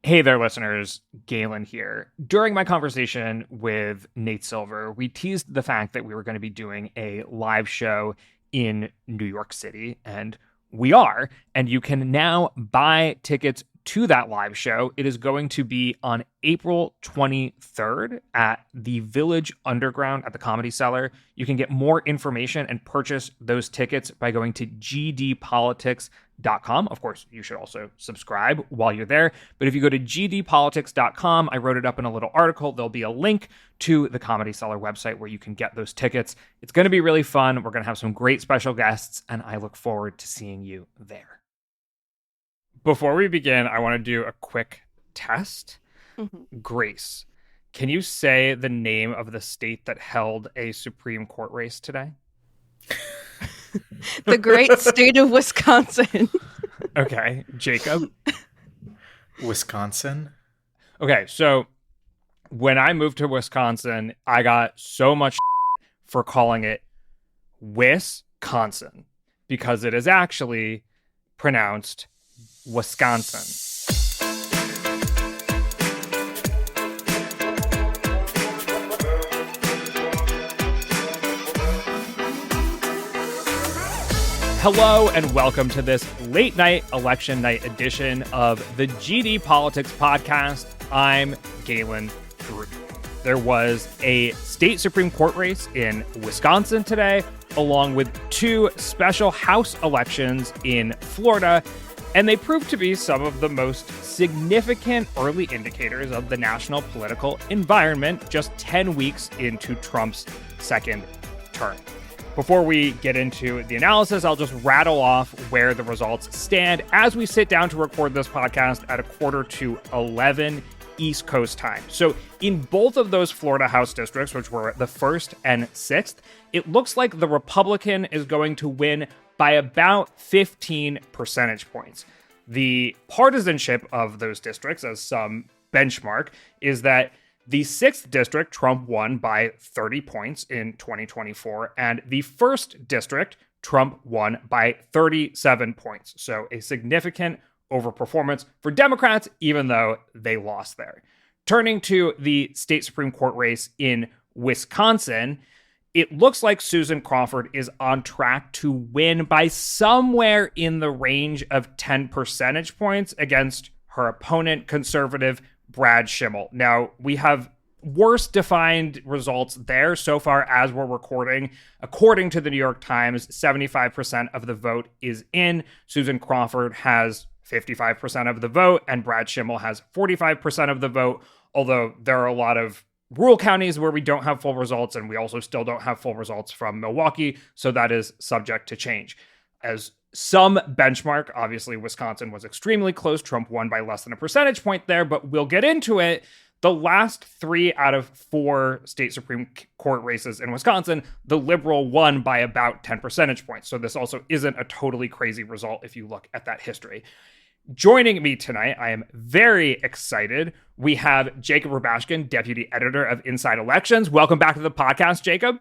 Hey there, listeners. Galen here. During my conversation with Nate Silver, we teased the fact that we were going to be doing a live show in New York City, and we are. And you can now buy tickets to that live show. It is going to be on April 23rd at the Village Underground at the Comedy Cellar. You can get more information and purchase those tickets by going to gdpolitics.com. Of course, you should also subscribe while you're there. But if you go to gdpolitics.com, I wrote it up in a little article. There'll be a link to the Comedy Cellar website where you can get those tickets. It's going to be really fun. We're going to have some great special guests, and I look forward to seeing you there. Before we begin, I want to do a quick test. Grace, can you say the name of the state that held a Supreme Court race today? The great state of Wisconsin. Okay. Jacob? Wisconsin? Okay, so when I moved to Wisconsin, I got so much for calling it Wisconsin because it is actually pronounced Wisconsin. Hello and welcome to this late night election night edition of the GD Politics Podcast. I'm Galen Drew. There was a state Supreme Court race in Wisconsin today, along with two special House elections in Florida. And they proved to be some of the most significant early indicators of the national political environment just 10 weeks into Trump's second term. Before we get into the analysis, I'll just rattle off where the results stand as we sit down to record this podcast at 11:15 East Coast time. So in both of those Florida House districts, which were the 1st and 6th, it looks like the Republican is going to win by about 15 percentage points. The partisanship of those districts, as some benchmark, is that the 6th district, Trump won by 30 points in 2024, and the 1st district, Trump won by 37 points. So a significant overperformance for Democrats, even though they lost there. Turning to the state Supreme Court race in Wisconsin, it looks like Susan Crawford is on track to win by somewhere in the range of 10 percentage points against her opponent, conservative Brad Schimmel. Now, we have worse defined results there so far as we're recording. According to the New York Times, 75% of the vote is in. Susan Crawford has 55% of the vote, and Brad Schimmel has 45% of the vote, although there are a lot of rural counties where we don't have full results, and we also still don't have full results from Milwaukee, so that is subject to change. As some benchmark, obviously Wisconsin was extremely close. Trump won by less than a percentage point there, but we'll get into it. The last 3 out of 4 state Supreme Court races in Wisconsin, the liberal won by about 10 percentage points. So this also isn't a totally crazy result if you look at that history. Joining me tonight, I am very excited. We have Jacob Rubashkin, deputy editor of Inside Elections. Welcome back to the podcast, Jacob.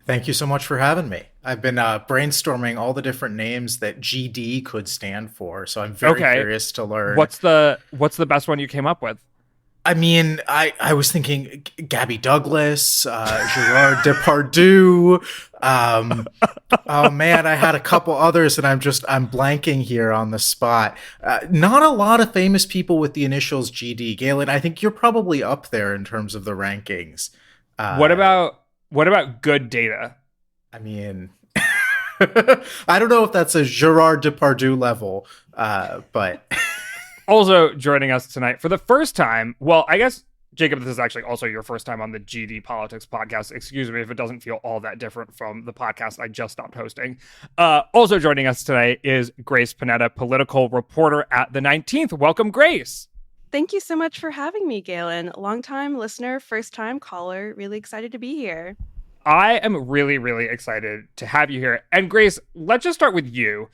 Thank you so much for having me. I've been brainstorming all the different names that GD could stand for, so I'm very curious to learn. What's the best one you came up with? I mean, I was thinking Gabby Douglas, Gerard Depardieu. Oh man, I had a couple others, and I'm blanking here on the spot. Not a lot of famous people with the initials GD. Galen, I think you're probably up there in terms of the rankings. What about good data? I mean, I don't know if that's a Gerard Depardieu level, but. Also joining us tonight for the first time, well, I guess, Jacob, this is actually also your first time on the GD Politics Podcast. Excuse me if it doesn't feel all that different from the podcast I just stopped hosting. Also joining us tonight is Grace Panetta, political reporter at The 19th. Welcome, Grace. Thank you so much for having me, Galen. Long-time listener, first-time caller. Really excited to be here. I am really, really excited to have you here. And Grace, let's just start with you.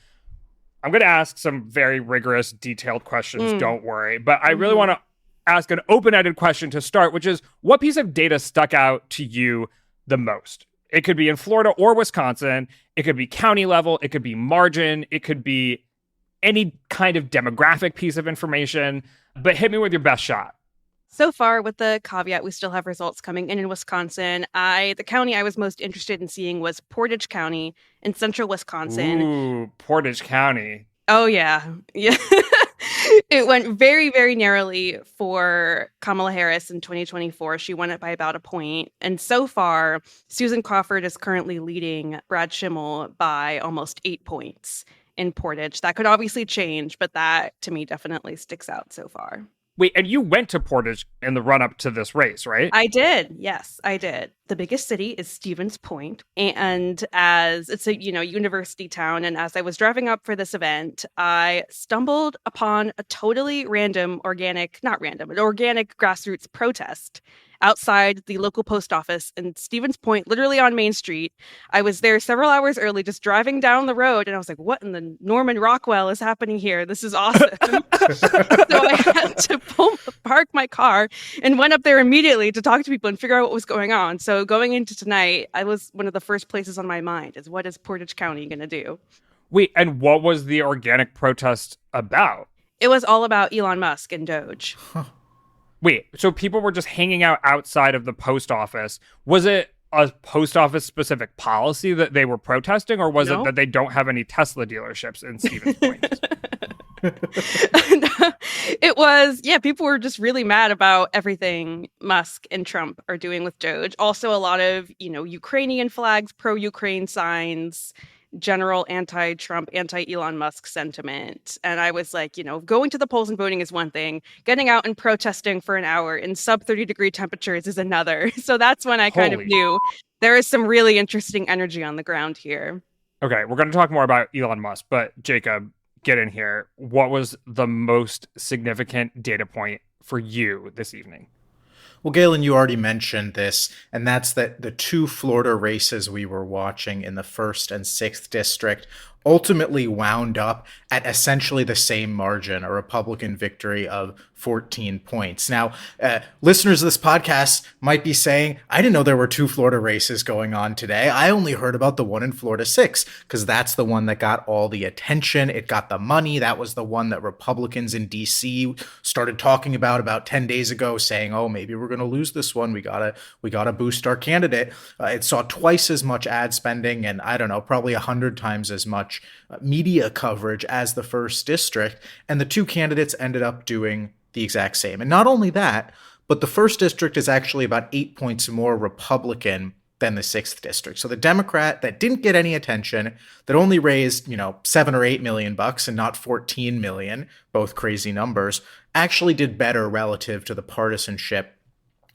I'm going to ask some very rigorous, detailed questions, don't worry. But I really want to ask an open-ended question to start, which is, what piece of data stuck out to you the most? It could be in Florida or Wisconsin. It could be county level. It could be margin. It could be any kind of demographic piece of information, but hit me with your best shot. So far, with the caveat, we still have results coming in Wisconsin. The county I was most interested in seeing was Portage County in central Wisconsin. Ooh, Portage County. Oh, yeah. Yeah. It went very, very narrowly for Kamala Harris in 2024. She won it by about a point. And so far, Susan Crawford is currently leading Brad Schimmel by almost 8 points in Portage. That could obviously change, but that to me definitely sticks out so far. Wait, and you went to Portage in the run-up to this race, right? I did. Yes, I did. The biggest city is Stevens Point, and as it's a, university town, and as I was driving up for this event, I stumbled upon a totally random an organic grassroots protest outside the local post office in Stevens Point, literally on Main Street. I was there several hours early, just driving down the road, and I was like, what in the Norman Rockwell is happening here? This is awesome. So I had to park my car and went up there immediately to talk to people and figure out what was going on. So going into tonight, I was one of the first places on my mind is, what is Portage County going to do? Wait, and what was the organic protest about? It was all about Elon Musk and Doge. Wait, so people were just hanging out outside of the post office. Was it a post office specific policy that they were protesting, or was it that they don't have any Tesla dealerships in Stevens Point? It was, people were just really mad about everything Musk and Trump are doing with Doge. Also, a lot of, Ukrainian flags, pro-Ukraine signs, general anti-Trump, anti-Elon Musk sentiment. And I was like, going to the polls and voting is one thing. Getting out and protesting for an hour in sub 30-degree temperatures is another. So that's when I kind of knew there is some really interesting energy on the ground here. Okay, we're going to talk more about Elon Musk, but Jacob, get in here. What was the most significant data point for you this evening? Well, Galen, you already mentioned this, and that's that the two Florida races we were watching in the 1st and 6th district ultimately wound up at essentially the same margin, a Republican victory of 14 points. Now, listeners of this podcast might be saying, I didn't know there were two Florida races going on today. I only heard about the one in Florida 6, because that's the one that got all the attention. It got the money. That was the one that Republicans in D.C. started talking about 10 days ago, saying, oh, maybe we're going to lose this one. We gotta boost our candidate. It saw twice as much ad spending and, I don't know, probably 100 times as much media coverage as the 1st district. And the two candidates ended up doing the exact same. And not only that, but the 1st district is actually about 8 points more Republican than the 6th district. So the Democrat that didn't get any attention, that only raised, $7 or $8 million and not 14 million, both crazy numbers, actually did better relative to the partisanship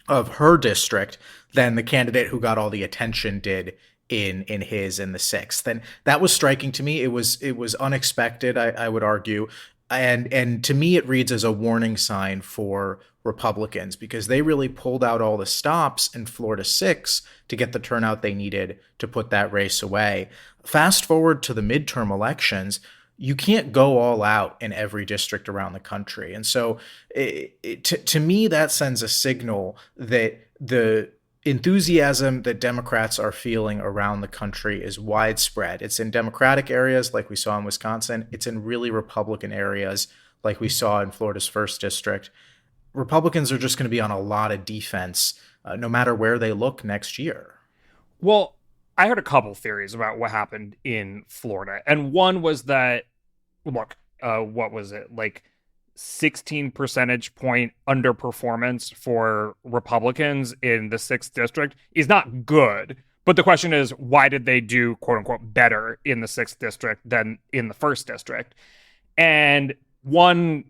of her district than the candidate who got all the attention did in the 6th. And that was striking to me. It was unexpected, I would argue. And to me, it reads as a warning sign for Republicans, because they really pulled out all the stops in Florida 6 to get the turnout they needed to put that race away. Fast forward to the midterm elections, you can't go all out in every district around the country. And so to me, that sends a signal that the enthusiasm that Democrats are feeling around the country is widespread. It's in Democratic areas like we saw in Wisconsin. It's in really Republican areas like we saw in Florida's 1st district. Republicans are just going to be on a lot of defense no matter where they look next year. Well, I heard a couple theories about what happened in Florida. And one was that, look, what was it? Like 16 percentage point underperformance for Republicans in the 6th district is not good. But the question is, why did they do, quote unquote, better in the 6th district than in the 1st district? And one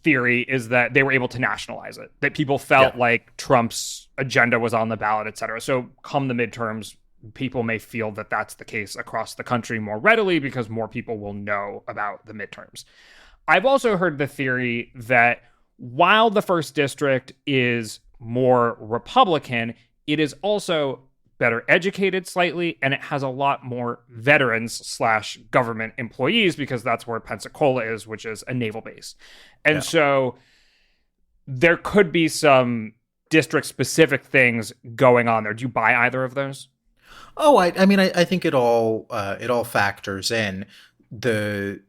theory is that they were able to nationalize it, that people felt like Trump's agenda was on the ballot, et cetera. So come the midterms, people may feel that that's the case across the country more readily because more people will know about the midterms. I've also heard the theory that while the 1st district is more Republican, it is also better educated slightly, and it has a lot more veterans/government employees because that's where Pensacola is, which is a naval base. And so there could be some district-specific things going on there. Do you buy either of those? Oh, I mean, I think it all factors in. the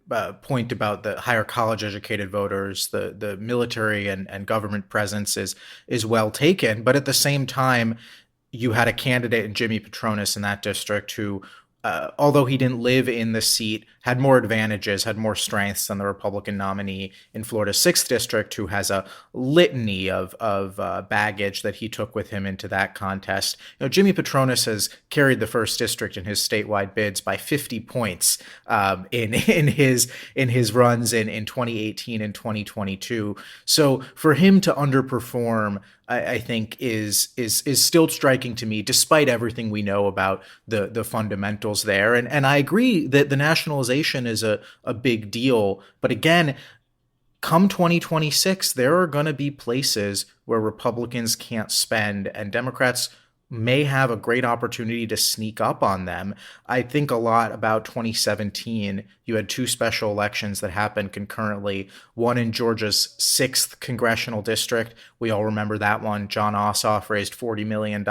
point about the higher college educated voters, the military and government presence is well taken. But at the same time, you had a candidate in Jimmy Patronis in that district who, although he didn't live in the seat, had more advantages, had more strengths than the Republican nominee in Florida's 6th district, who has a litany of baggage that he took with him into that contest. Jimmy Patronis has carried the 1st district in his statewide bids by 50 points in his runs in 2018 and 2022. So for him to underperform, I think is still striking to me, despite everything we know about the fundamentals there. And I agree that the nationalization is a big deal. But again, come 2026, there are going to be places where Republicans can't spend, and Democrats may have a great opportunity to sneak up on them. I think a lot about 2017. You had 2 special elections that happened concurrently, one in Georgia's 6th congressional district. We all remember that one. John Ossoff raised $40 million.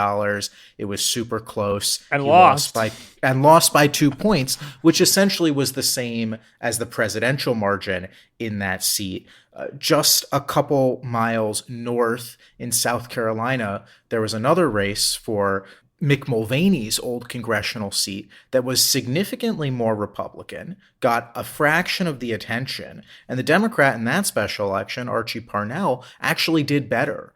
It was super close. And lost by 2 points, which essentially was the same as the presidential margin in that seat. Just a couple miles north in South Carolina, there was another race for Mick Mulvaney's old congressional seat that was significantly more Republican, got a fraction of the attention, and the Democrat in that special election, Archie Parnell, actually did better.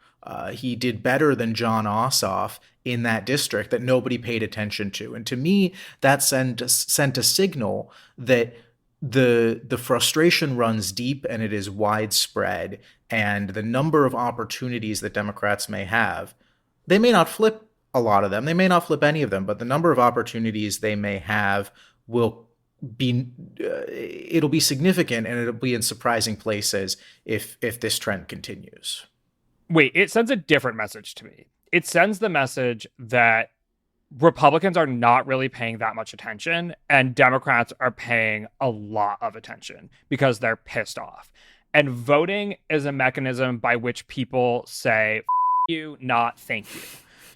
He did better than John Ossoff in that district that nobody paid attention to. And to me, that sent a signal that the frustration runs deep and it is widespread, and the number of opportunities that Democrats may have, they may not flip a lot of them, they may not flip any of them, but the number of opportunities they may have will be it'll be significant, and it'll be in surprising places if this trend continues. Wait, it sends a different message to me. It sends the message that Republicans are not really paying that much attention, and Democrats are paying a lot of attention because they're pissed off. And voting is a mechanism by which people say, F you, not thank you.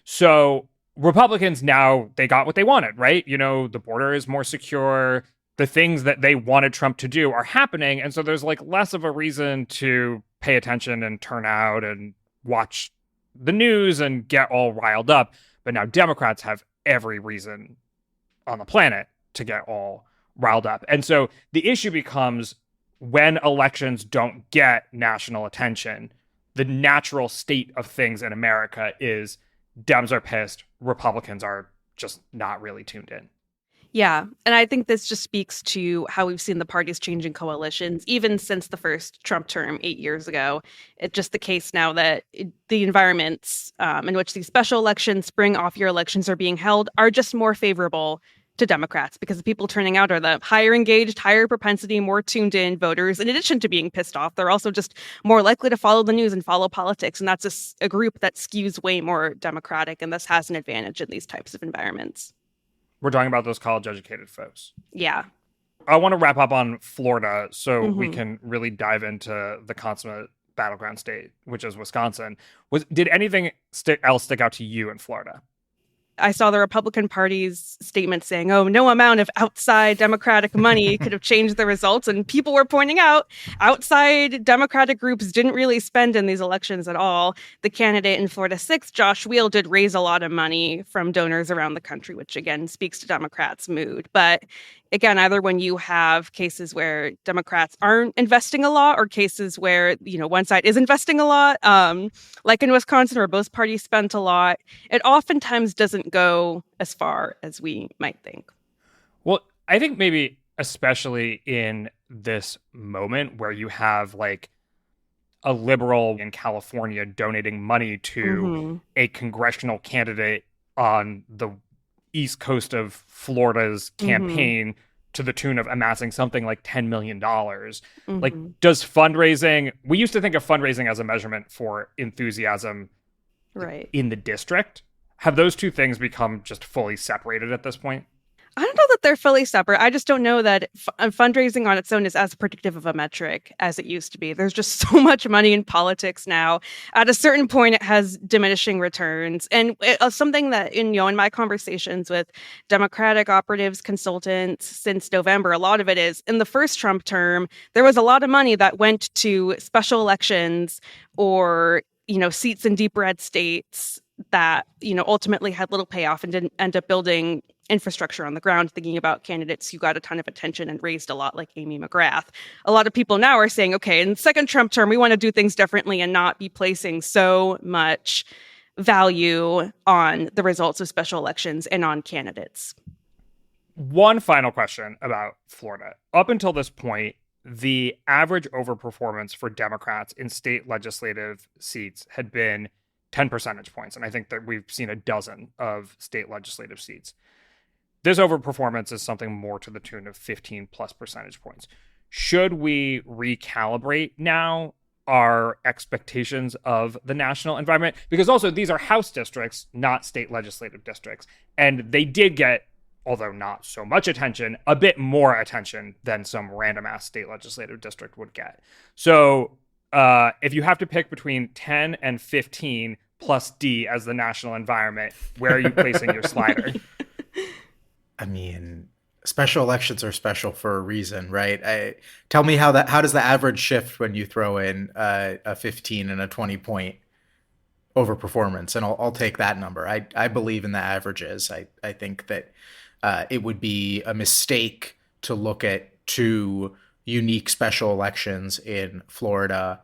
So Republicans now, they got what they wanted, right? The border is more secure. The things that they wanted Trump to do are happening. And so there's less of a reason to pay attention and turn out and watch the news and get all riled up. But now Democrats have every reason on the planet to get all riled up. And so the issue becomes, when elections don't get national attention, the natural state of things in America is Dems are pissed, Republicans are just not really tuned in. Yeah. And I think this just speaks to how we've seen the parties changing coalitions, even since the first Trump term 8 years ago. It's just the case now that the environments in which these special elections, spring off-year elections are being held are just more favorable to Democrats, because the people turning out are the higher engaged, higher propensity, more tuned in voters. In addition to being pissed off, they're also just more likely to follow the news and follow politics. And that's a group that skews way more Democratic and thus has an advantage in these types of environments. We're talking about those college-educated folks. Yeah. I want to wrap up on Florida so we can really dive into the consummate battleground state, which is Wisconsin. Did anything else stick out to you in Florida? I saw the Republican Party's statement saying, no amount of outside Democratic money could have changed the results. And people were pointing out outside Democratic groups didn't really spend in these elections at all. The candidate in Florida 6th, Josh Weil, did raise a lot of money from donors around the country, which again speaks to Democrats' mood. But again, either when you have cases where Democrats aren't investing a lot or cases where, one side is investing a lot, like in Wisconsin where both parties spent a lot, it oftentimes doesn't go as far as we might think. Well, I think maybe especially in this moment where you have a liberal in California donating money to a congressional candidate on the east coast of Florida's campaign to the tune of amassing something like $10 million. Does fundraising, we used to think of fundraising as a measurement for enthusiasm right. in the district. Have those two things become just fully separated at this point? I don't know that they're fully separate. I just don't know that fundraising on its own is as predictive of a metric as it used to be. There's just so much money in politics now. At a certain point, it has diminishing returns. And something that, in my conversations with Democratic operatives, consultants since November, a lot of it is in the first Trump term, there was a lot of money that went to special elections or, seats in deep red states that, ultimately had little payoff and didn't end up building infrastructure on the ground, thinking about candidates who got a ton of attention and raised a lot, like Amy McGrath. A lot of people now are saying, okay, in the second Trump term, we want to do things differently and not be placing so much value on the results of special elections and on candidates. One final question about Florida. Up until this point, the average overperformance for Democrats in state legislative seats had been 10 percentage points. And I think that we've seen a dozen of state legislative seats. This overperformance is something more to the tune of 15 plus percentage points. Should we recalibrate now our expectations of the national environment? Because also these are House districts, not state legislative districts. And they did get, although not so much attention, a bit more attention than some random ass state legislative district would get. So if you have to pick between 10 and 15 plus D as the national environment, where are you placing your slider? I mean, special elections are special for a reason, right? Tell me how does the average shift when you throw in a 15 and a 20 point overperformance, and I'll take that number. I believe in the averages. I think that it would be a mistake to look at two unique special elections in Florida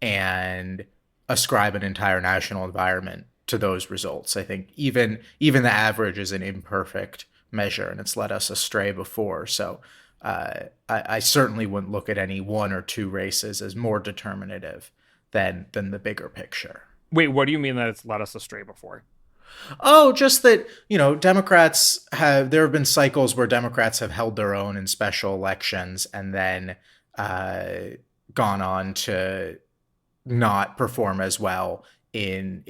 and ascribe an entire national environment to those results. I think even the average is an imperfect measure, and it's led us astray before. So I certainly wouldn't look at any one or two races as more determinative than the bigger picture. Wait, what do you mean that it's led us astray before? Oh, just that, there have been cycles where Democrats have held their own in special elections and then gone on to not perform as well in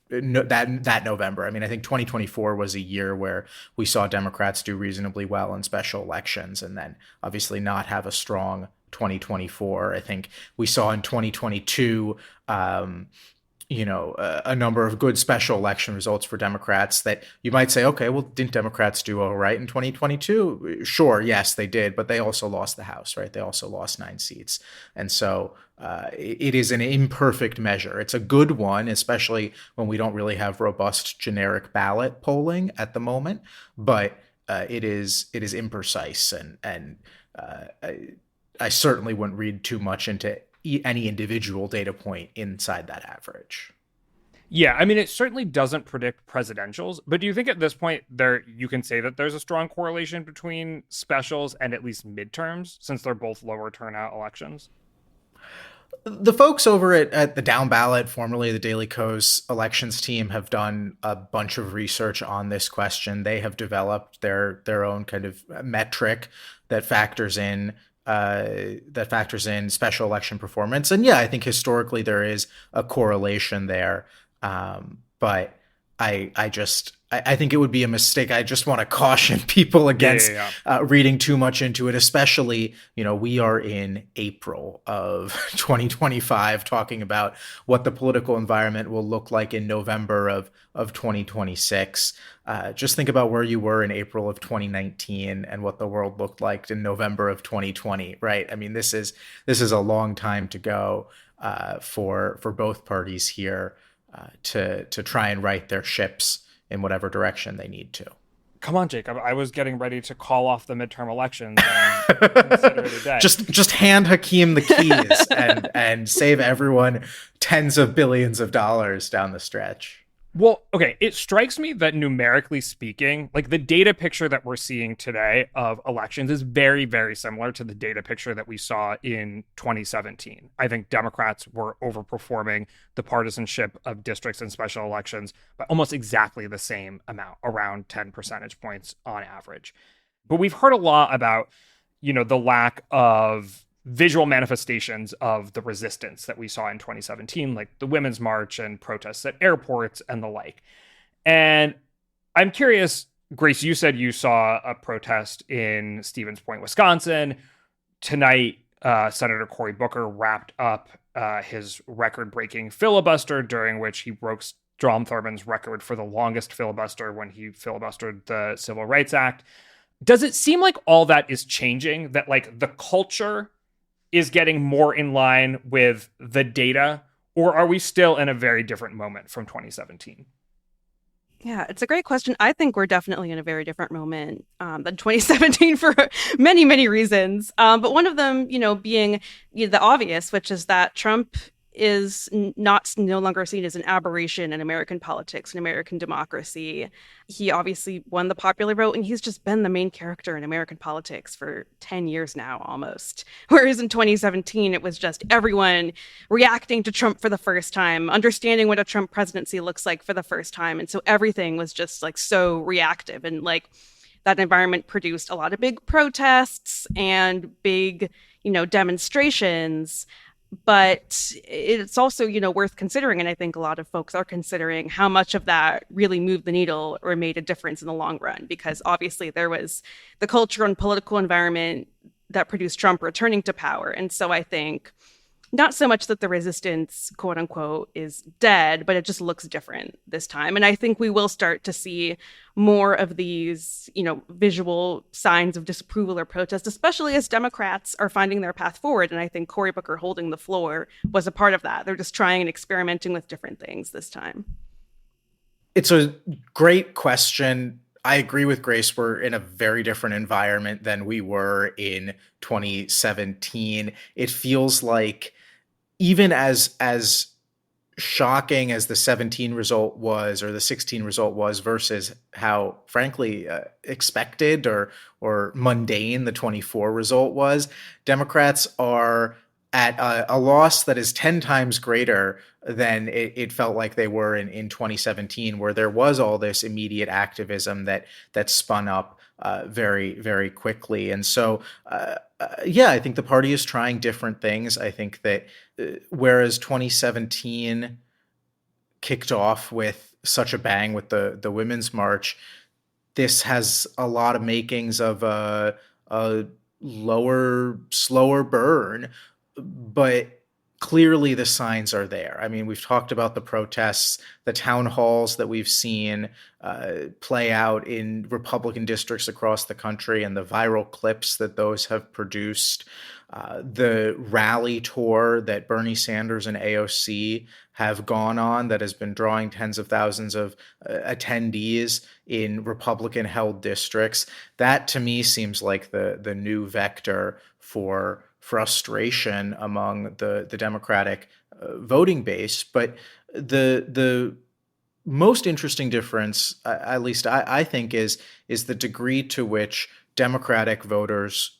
that November. I mean, I think 2024 was a year where we saw Democrats do reasonably well in special elections and then obviously not have a strong 2024. I think we saw in 2022, a number of good special election results for Democrats that you might say, okay, well, didn't Democrats do all right in 2022? Sure, yes, they did, but they also lost the House, right? They also lost 9 seats. And so it is an imperfect measure. It's a good one, especially when we don't really have robust generic ballot polling at the moment, but it is imprecise, and I certainly wouldn't read too much into any individual data point inside that average. Yeah, I mean, it certainly doesn't predict presidentials, but do you think at this point you can say that there's a strong correlation between specials and at least midterms, since they're both lower turnout elections? The folks over at the Down Ballot, formerly the Daily Kos elections team, have done a bunch of research on this question. They have developed their own kind of metric that factors in special election performance. And yeah, I think historically there is a correlation there. But I think it would be a mistake. I just want to caution people against reading too much into it, especially, we are in April of 2025 talking about what the political environment will look like in November of 2026. Just think about where you were in April of 2019 and what the world looked like in November of 2020, right? I mean, this is a long time to go for both parties here to try and right their ships in whatever direction they need to. Come on, Jacob. I was getting ready to call off the midterm elections and consider it a day. Just hand Hakeem the keys and save everyone tens of billions of dollars down the stretch. Well, okay, it strikes me that numerically speaking, like the data picture that we're seeing today of elections is very, very similar to the data picture that we saw in 2017. I think Democrats were overperforming the partisanship of districts and special elections by almost exactly the same amount, around 10 percentage points on average. But we've heard a lot about, the lack of visual manifestations of the resistance that we saw in 2017, like the Women's March and protests at airports and the like. And I'm curious, Grace, you said you saw a protest in Stevens Point, Wisconsin. Tonight, Senator Cory Booker wrapped up his record-breaking filibuster, during which he broke Strom Thurmond's record for the longest filibuster when he filibustered the Civil Rights Act. Does it seem like all that is changing, that like the culture is getting more in line with the data, or are we still in a very different moment from 2017? Yeah, it's a great question. I think we're definitely in a very different moment than 2017 for many, many reasons. But one of them, being the obvious, which is that Trump is no longer seen as an aberration in American politics and American democracy. He obviously won the popular vote, and he's just been the main character in American politics for 10 years now, almost. Whereas in 2017, it was just everyone reacting to Trump for the first time, understanding what a Trump presidency looks like for the first time. And so everything was just like so reactive, and like that environment produced a lot of big protests and big, demonstrations. But it's also, worth considering, and I think a lot of folks are considering, how much of that really moved the needle or made a difference in the long run. Because obviously there was the cultural and political environment that produced Trump returning to power. And so I think not so much that the resistance, quote unquote, is dead, but it just looks different this time. And I think we will start to see more of these, visual signs of disapproval or protest, especially as Democrats are finding their path forward. And I think Cory Booker holding the floor was a part of that. They're just trying and experimenting with different things this time. It's a great question. I agree with Grace. We're in a very different environment than we were in 2017. It feels like, even as shocking as the 17 result was, or the 16 result was, versus how, frankly, expected or mundane the 24 result was, Democrats are at a loss that is 10 times greater than it felt like they were in 2017, where there was all this immediate activism that spun up very, very quickly. And so, I think the party is trying different things. I think that whereas 2017 kicked off with such a bang with the Women's March, this has a lot of makings of a lower, slower burn, but clearly the signs are there. I mean, we've talked about the protests, the town halls that we've seen play out in Republican districts across the country, and the viral clips that those have produced. The rally tour that Bernie Sanders and AOC have gone on that has been drawing tens of thousands of attendees in Republican-held districts. That, to me, seems like the new vector for frustration among the Democratic voting base. But the most interesting difference, at least I think, is the degree to which Democratic voters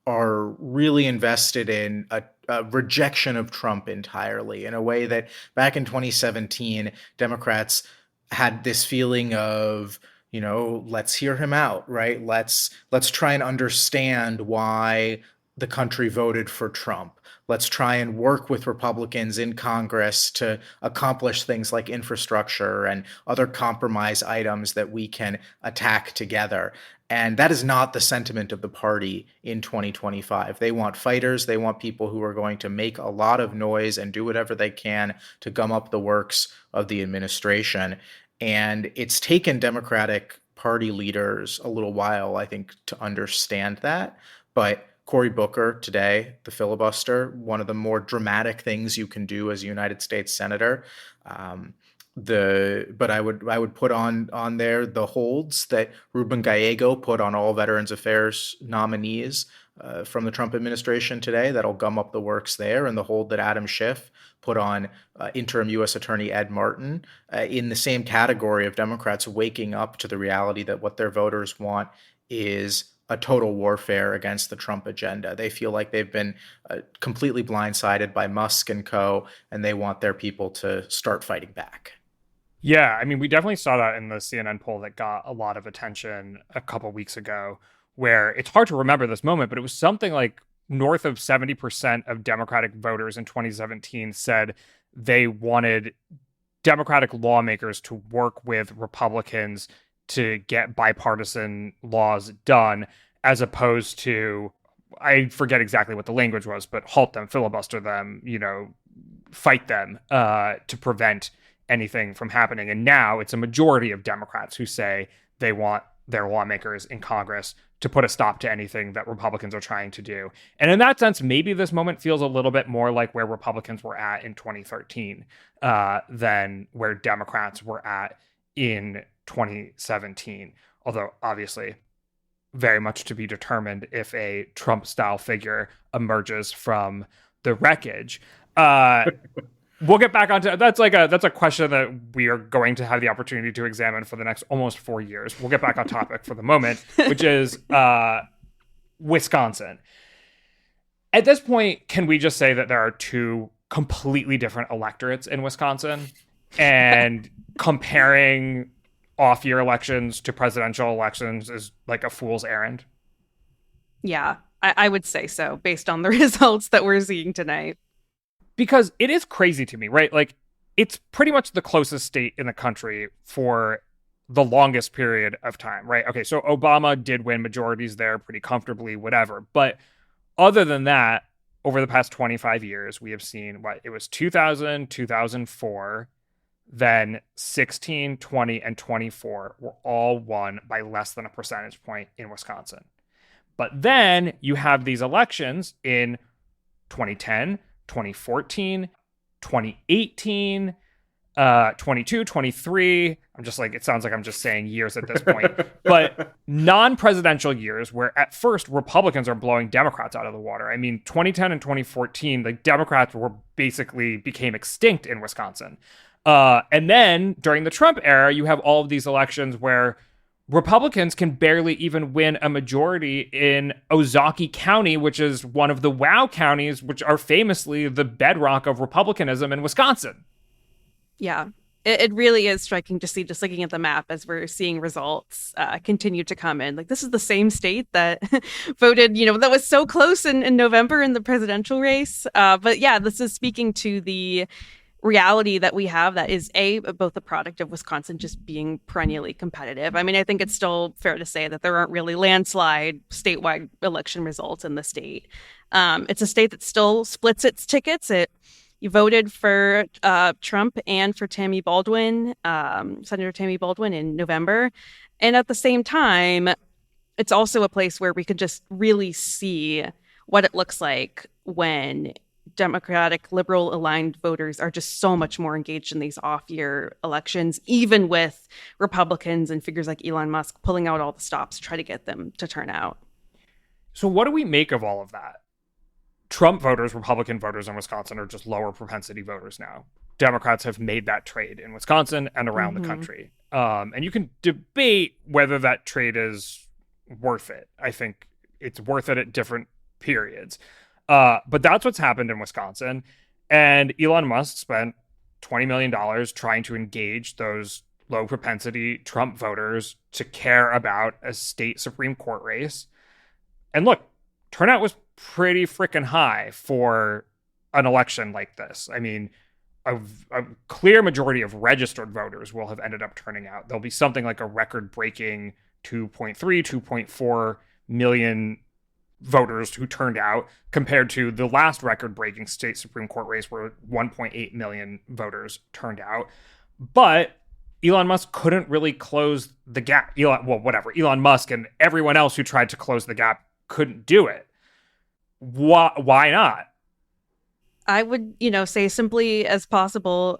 are really invested in a rejection of Trump entirely, in a way that back in 2017, Democrats had this feeling of, let's hear him out, right? Let's try and understand why the country voted for Trump. Let's try and work with Republicans in Congress to accomplish things like infrastructure and other compromise items that we can attack together. And that is not the sentiment of the party in 2025. They want fighters. They want people who are going to make a lot of noise and do whatever they can to gum up the works of the administration. And it's taken Democratic Party leaders a little while, I think, to understand that. But Cory Booker today, the filibuster, one of the more dramatic things you can do as a United States senator. But I would put on there the holds that Ruben Gallego put on all Veterans Affairs nominees from the Trump administration today. That'll gum up the works there, and the hold that Adam Schiff put on interim U.S. Attorney Ed Martin in the same category of Democrats waking up to the reality that what their voters want is a total warfare against the Trump agenda. They feel like they've been completely blindsided by Musk and co., and they want their people to start fighting back. Yeah, I mean, we definitely saw that in the CNN poll that got a lot of attention a couple weeks ago, where it's hard to remember this moment, but it was something like north of 70% of Democratic voters in 2017 said they wanted Democratic lawmakers to work with Republicans to get bipartisan laws done, as opposed to, I forget exactly what the language was, but halt them, filibuster them, fight them to prevent anything from happening. And now it's a majority of Democrats who say they want their lawmakers in Congress to put a stop to anything that Republicans are trying to do. And in that sense, maybe this moment feels a little bit more like where Republicans were at in 2013 than where Democrats were at in 2017. Although, obviously, very much to be determined if a Trump-style figure emerges from the wreckage. We'll get back onto that's a question that we are going to have the opportunity to examine for the next almost 4 years. We'll get back on topic for the moment, which is Wisconsin. At this point, can we just say that there are two completely different electorates in Wisconsin, and comparing off-year elections to presidential elections is like a fool's errand? Yeah, I would say so, based on the results that we're seeing tonight. Because it is crazy to me, right? Like, it's pretty much the closest state in the country for the longest period of time, right? Okay, so Obama did win majorities there pretty comfortably, whatever. But other than that, over the past 25 years, we have seen it was 2000, 2004, then 16, 20, and 24 were all won by less than a percentage point in Wisconsin. But then you have these elections in 2010, 2014, 2018, 22, 23. I'm just like, it sounds like I'm just saying years at this point. But non-presidential years where at first Republicans are blowing Democrats out of the water. I mean, 2010 and 2014, the Democrats became extinct in Wisconsin. And then during the Trump era, you have all of these elections where Republicans can barely even win a majority in Ozaukee County, which is one of the WOW counties, which are famously the bedrock of Republicanism in Wisconsin. Yeah, it really is striking to see, just looking at the map as we're seeing results continue to come in. Like, this is the same state that voted, that was so close in November in the presidential race. But yeah, this is speaking to the reality that we have that is both a product of Wisconsin just being perennially competitive. I mean, I think it's still fair to say that there aren't really landslide statewide election results in the state. It's a state that still splits its tickets. You voted for Trump and for Tammy Baldwin, Senator Tammy Baldwin, in November. And at the same time, it's also a place where we could just really see what it looks like when Democratic, liberal aligned voters are just so much more engaged in these off-year elections, even with Republicans and figures like Elon Musk pulling out all the stops to try to get them to turn out. So what do we make of all of that? Trump voters, Republican voters in Wisconsin are just lower propensity voters now. Democrats have made that trade in Wisconsin and around the country. And you can debate whether that trade is worth it. I think it's worth it at different periods. But that's what's happened in Wisconsin. And Elon Musk spent $20 million trying to engage those low propensity Trump voters to care about a state Supreme Court race. And look, turnout was pretty freaking high for an election like this. I mean, a clear majority of registered voters will have ended up turning out. There'll be something like a record-breaking 2.4 million voters who turned out, compared to the last record-breaking state Supreme Court race where 1.8 million voters turned out. But Elon Musk couldn't really close the gap. Elon Musk and everyone else who tried to close the gap couldn't do it. Why not? I would, say simply as possible,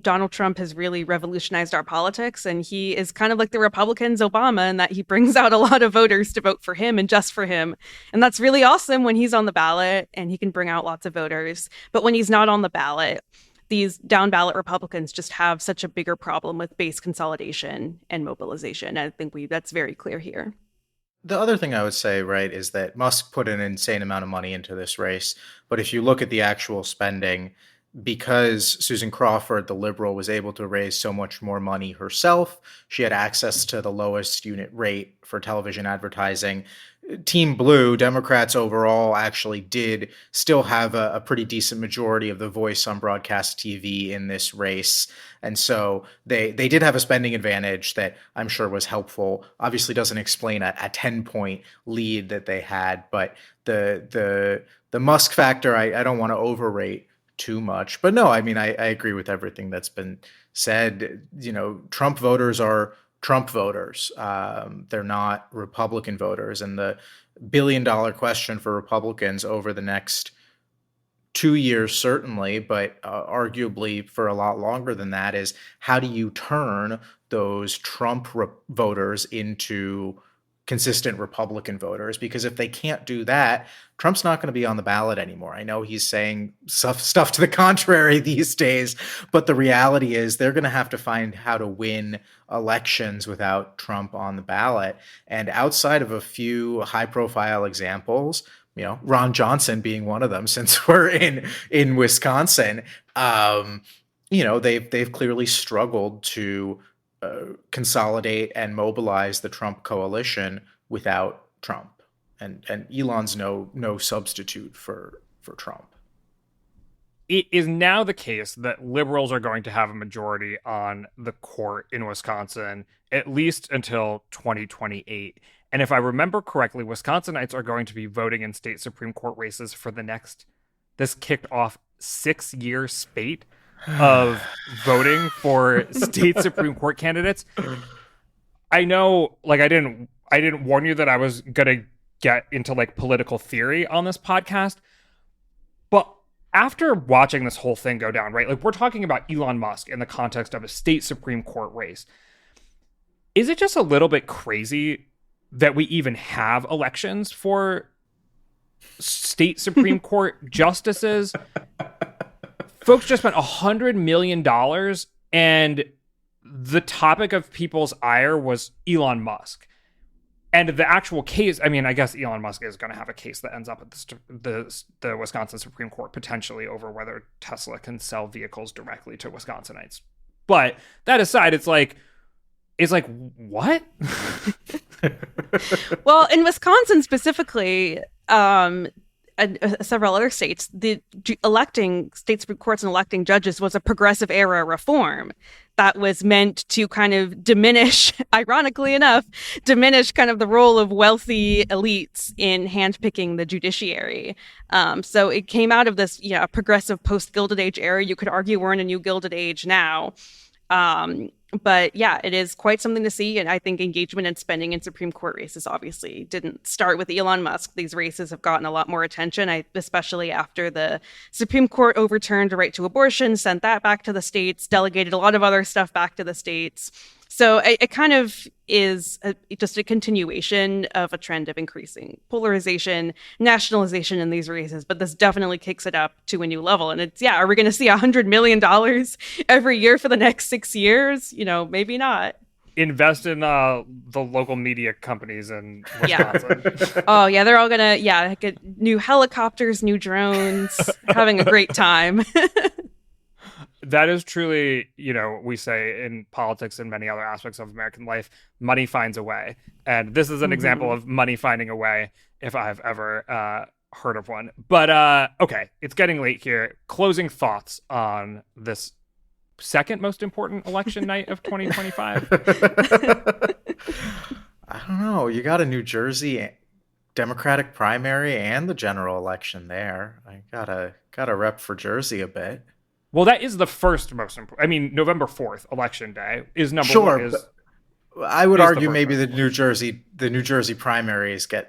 Donald Trump has really revolutionized our politics, and he is kind of like the Republicans' Obama in that he brings out a lot of voters to vote for him and just for him. And that's really awesome when he's on the ballot and he can bring out lots of voters. But when he's not on the ballot, these down ballot Republicans just have such a bigger problem with base consolidation and mobilization. I think that's very clear here. The other thing I would say, right, is that Musk put an insane amount of money into this race. But if you look at the actual spending, because Susan Crawford, the liberal, was able to raise so much more money herself, she had access to the lowest unit rate for television advertising. Team Blue, Democrats overall, actually did still have a pretty decent majority of the voice on broadcast TV in this race. And so they did have a spending advantage that I'm sure was helpful. Obviously doesn't explain a 10-point lead that they had, but the Musk factor, I don't want to overrate too much. But no, I mean, I agree with everything that's been said. Trump voters are Trump voters. They're not Republican voters. And the billion-dollar question for Republicans over the next 2 years, certainly, but arguably for a lot longer than that, is how do you turn those Trump voters into consistent Republican voters? Because if they can't do that, Trump's not going to be on the ballot anymore. I know he's saying stuff to the contrary these days, but the reality is they're going to have to find how to win elections without Trump on the ballot. And outside of a few high-profile examples, Ron Johnson being one of them, since we're in Wisconsin, they've clearly struggled to consolidate and mobilize the Trump coalition without Trump. And Elon's no substitute for Trump. It is now the case that liberals are going to have a majority on the court in Wisconsin, at least until 2028. And if I remember correctly, Wisconsinites are going to be voting in state Supreme Court races for this kicked off 6-year spate of voting for state Supreme Court candidates. I know, I didn't warn you that I was gonna get into political theory on this podcast, but after watching this whole thing go down, right, we're talking about Elon Musk in the context of a state Supreme Court race. Is it just a little bit crazy that we even have elections for state Supreme Court justices? Folks just spent $100 million, and the topic of people's ire was Elon Musk. And the actual case, I mean, I guess Elon Musk is going to have a case that ends up at the Wisconsin Supreme Court potentially over whether Tesla can sell vehicles directly to Wisconsinites. But that aside, it's like, what? Well, in Wisconsin specifically, several other states, the electing state Supreme Courts and electing judges was a progressive era reform that was meant to kind of diminish, ironically enough, kind of the role of wealthy elites in handpicking the judiciary. So it came out of this, a progressive post-Gilded Age era. You could argue we're in a new Gilded Age now. But yeah, it is quite something to see. And I think engagement and spending in Supreme Court races obviously didn't start with Elon Musk. These races have gotten a lot more attention, especially after the Supreme Court overturned the right to abortion, sent that back to the states, delegated a lot of other stuff back to the states. So it kind of is just a continuation of a trend of increasing polarization, nationalization in these races. But this definitely kicks it up to a new level. And are we going to see $100 million every year for the next 6 years? Maybe not. Invest in the local media companies in Wisconsin. Yeah. Oh, yeah. They're all going to, get new helicopters, new drones, having a great time. That is truly, we say in politics and many other aspects of American life, money finds a way. And this is an example of money finding a way, if I've ever heard of one. But, okay, it's getting late here. Closing thoughts on this second most important election night of 2025? I don't know. You got a New Jersey Democratic primary and the general election there. I gotta rep for Jersey a bit. Well, that is the first most important. I mean, November 4th, Election Day, is number one. Sure, I would argue maybe the New Jersey primaries can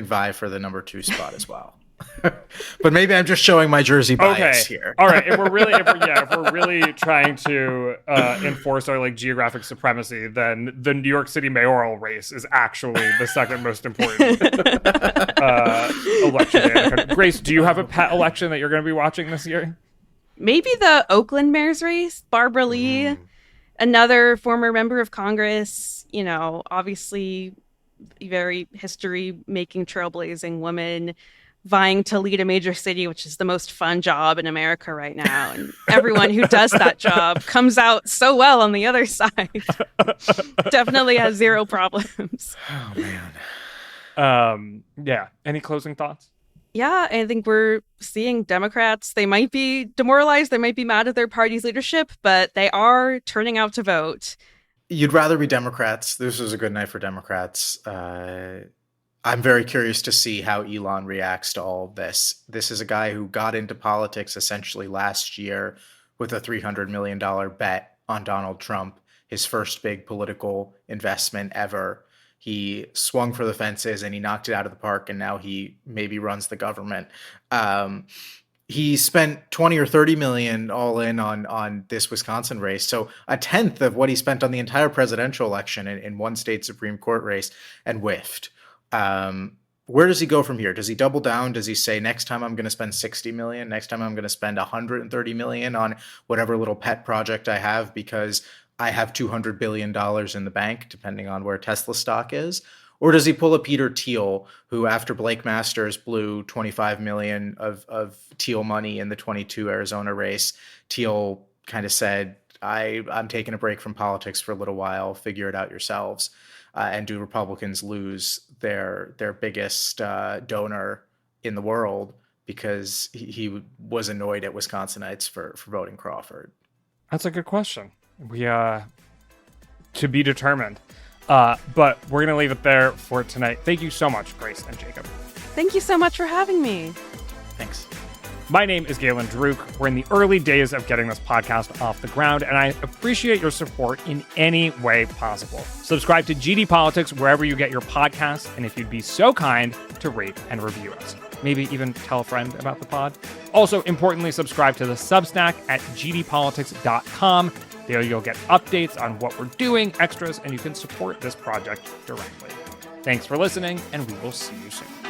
vie for the number 2 spot as well. But maybe I'm just showing my Jersey bias here. All right, if we're really trying to enforce our geographic supremacy, then the New York City mayoral race is actually the second most important election day. Grace, do you have a pet election that you're going to be watching this year? Maybe the Oakland mayor's race. Barbara Lee, another former member of Congress. Obviously, very history-making, trailblazing woman, vying to lead a major city, which is the most fun job in America right now. And everyone who does that job comes out so well on the other side. Definitely has zero problems. Oh, man. Yeah. Any closing thoughts? Yeah, I think we're seeing Democrats. They might be demoralized. They might be mad at their party's leadership, but they are turning out to vote. You'd rather be Democrats. This was a good night for Democrats. I'm very curious to see how Elon reacts to all of this. This is a guy who got into politics essentially last year with a $300 million bet on Donald Trump, his first big political investment ever. He swung for the fences and he knocked it out of the park, and now he maybe runs the government. He spent 20 or 30 million all in on this Wisconsin race. So a tenth of what he spent on the entire presidential election in one state Supreme Court race, and whiffed. Where does he go from here? Does he double down? Does he say, next time I'm going to spend 60 million? Next time I'm going to spend 130 million on whatever little pet project I have because I have $200 billion in the bank, depending on where Tesla stock is? Or does he pull a Peter Thiel, who after Blake Masters blew 25 million of Thiel money in the 22 Arizona race, Thiel kind of said, I'm taking a break from politics for a little while, figure it out yourselves. And do Republicans lose their biggest donor in the world because he was annoyed at Wisconsinites for voting Crawford? That's a good question. We to be determined. But we're going to leave it there for tonight. Thank you so much, Grace and Jacob. Thank you so much for having me. Thanks. My name is Galen Druk. We're in the early days of getting this podcast off the ground, and I appreciate your support in any way possible. Subscribe to GD Politics wherever you get your podcasts, and if you'd be so kind to rate and review us. Maybe even tell a friend about the pod. Also, importantly, subscribe to the Substack at gdpolitics.com. There you'll get updates on what we're doing, extras, and you can support this project directly. Thanks for listening, and we will see you soon.